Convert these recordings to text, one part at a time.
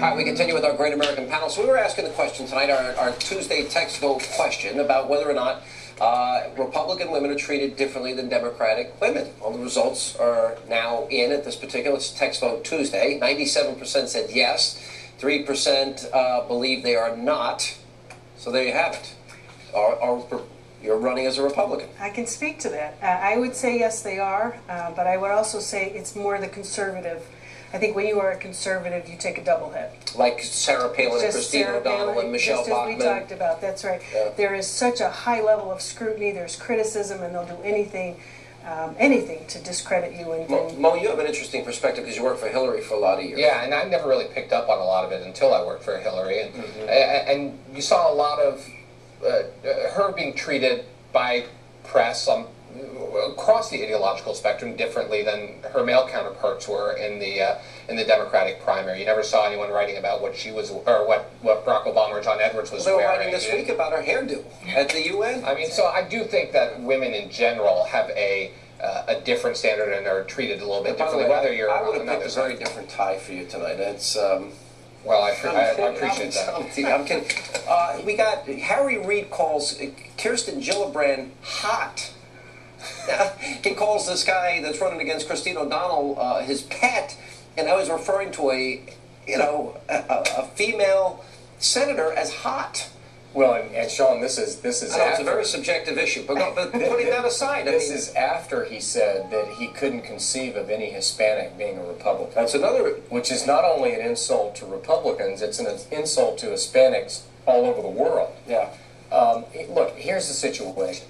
All right, we continue with our Great American Panel. So we were asking the question tonight, our Tuesday text vote question about whether or not Republican women are treated differently than Democratic women. Well, the results are now in at this particular text vote Tuesday. 97% said yes, 3% believe they are not. So there you have it. You're running as a Republican. I can speak to that. I would say yes, they are, but I would also say it's more the conservative. I think when you are a conservative, you take a double hit. Like Sarah Palin and Christine O'Donnell and Michelle Bachmann. Just as we talked about, that's right. Yeah. There is such a high level of scrutiny, there's criticism, and they'll do anything to discredit you. Mo, you have an interesting perspective because you worked for Hillary for a lot of years. Yeah, and I never really picked up on a lot of it until I worked for Hillary. And, and you saw a lot of her being treated by press across the ideological spectrum differently than her male counterparts were in the Democratic primary. You never saw anyone writing about what she was, or what Barack Obama or John Edwards was wearing. They were writing this week about her hairdo at the UN. I mean, so I do think that women in general have a different standard and are treated a little bit differently. Whether you're I would have picked a very different tie for you tonight. It's well, I appreciate that. I'm kidding. We got Harry Reid calls Kirsten Gillibrand hot. He calls this guy that's running against Christine O'Donnell his pet, and I was referring to a female senator as hot. Well, and Sean, this is I know, it's a very subjective issue, but putting that aside, this is after he said that he couldn't conceive of any Hispanic being a Republican. That's another, which is not only an insult to Republicans, it's an insult to Hispanics all over the world. Yeah. Look, here's the situation.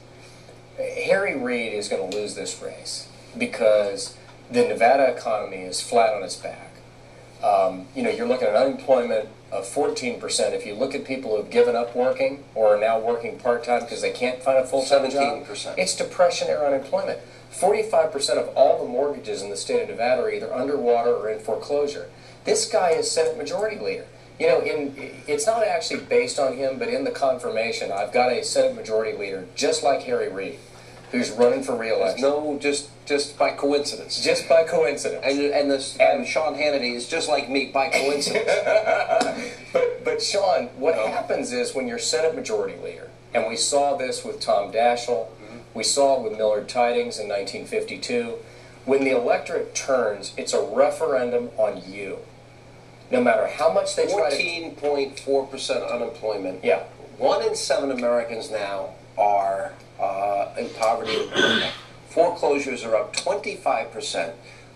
Harry Reid is going to lose this race because the Nevada economy is flat on its back. You're looking at unemployment of 14%. If you look at people who have given up working or are now working part-time because they can't find a full-time job, 17%. it's depression-era unemployment. 45% of all the mortgages in the state of Nevada are either underwater or in foreclosure. This guy is Senate Majority Leader. You know, it's not actually based on him, but in the confirmation, I've got a Senate Majority Leader just like Harry Reid, who's running for re-election. No, just by coincidence. Just by coincidence. And Sean Hannity is just like me by coincidence. but Sean, what happens is when you're Senate Majority Leader, and we saw this with Tom Daschle, we saw it with Millard Tydings in 1952, when the electorate turns, it's a referendum on you. No matter how much they try to... 14.4% unemployment. Yeah. 1 in 7 Americans now are in poverty. Foreclosures are up 25%.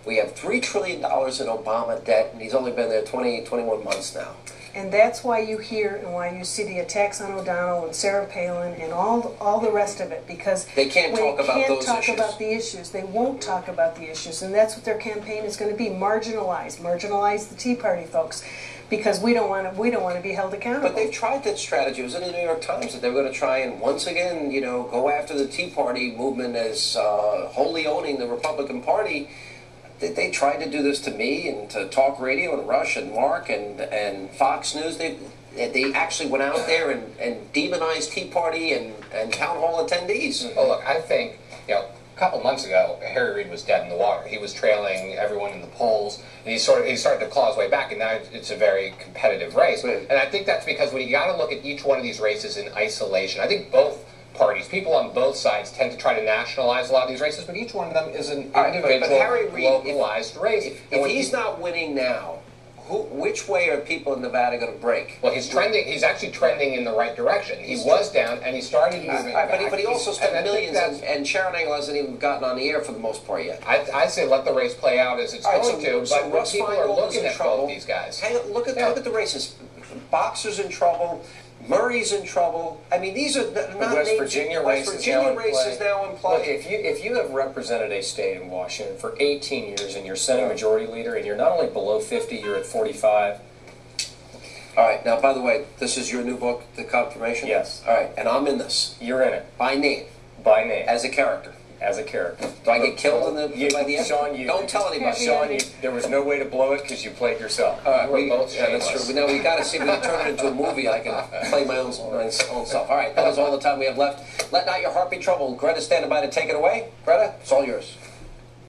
We have $3 trillion in Obama debt, and he's only been there 21 months now. And that's why you hear and why you see the attacks on O'Donnell and Sarah Palin and all the rest of it, because they can't talk about those issues. They can't talk about the issues. They won't talk about the issues, and that's what their campaign is going to be: marginalize the Tea Party folks, because we don't want to be held accountable. But they've tried that strategy. It was in the New York Times that they were going to try and once again, go after the Tea Party movement as wholly owning the Republican Party. They tried to do this to me and to Talk Radio and Rush and Mark and Fox News. They actually went out there and demonized Tea Party and town hall attendees. Well, look, I think, a couple months ago, Harry Reid was dead in the water. He was trailing everyone in the polls, and he started to claw his way back, and now it's a very competitive race. Right. And I think that's because when you got to look at each one of these races in isolation, I think both parties, people on both sides, tend to try to nationalize a lot of these races, but each one of them is an individual, but Harry Reid, localized race. If he's not winning now, which way are people in Nevada going to break? Well, he's trending. He's actually trending in the right direction. He was down, and he started moving back. But he also spent millions, and Sharon Engel hasn't even gotten on the air for the most part yet. I say let the race play out as it's going to, but Russ people are looking at both these guys. Look at the races. Boxer's in trouble. Murray's in trouble. I mean, these are not West Virginia race is now in play. Look, if you have represented a state in Washington for 18 years and you're Senate Majority Leader and you're not only below 50, you're at 45. All right. Now, by the way, this is your new book, The Confirmation? Yes. All right. And I'm in this. You're in it. By name. By name. As a character. As a character. Do I get killed by the end? Sean, don't tell anybody. Sean, there was no way to blow it because you played yourself. All right, that's true. Now we got to see if we can turn it into a movie. I can play my own stuff. All right, that is all the time we have left. Let not your heart be troubled. Greta's standing by to take it away. Greta, it's all yours.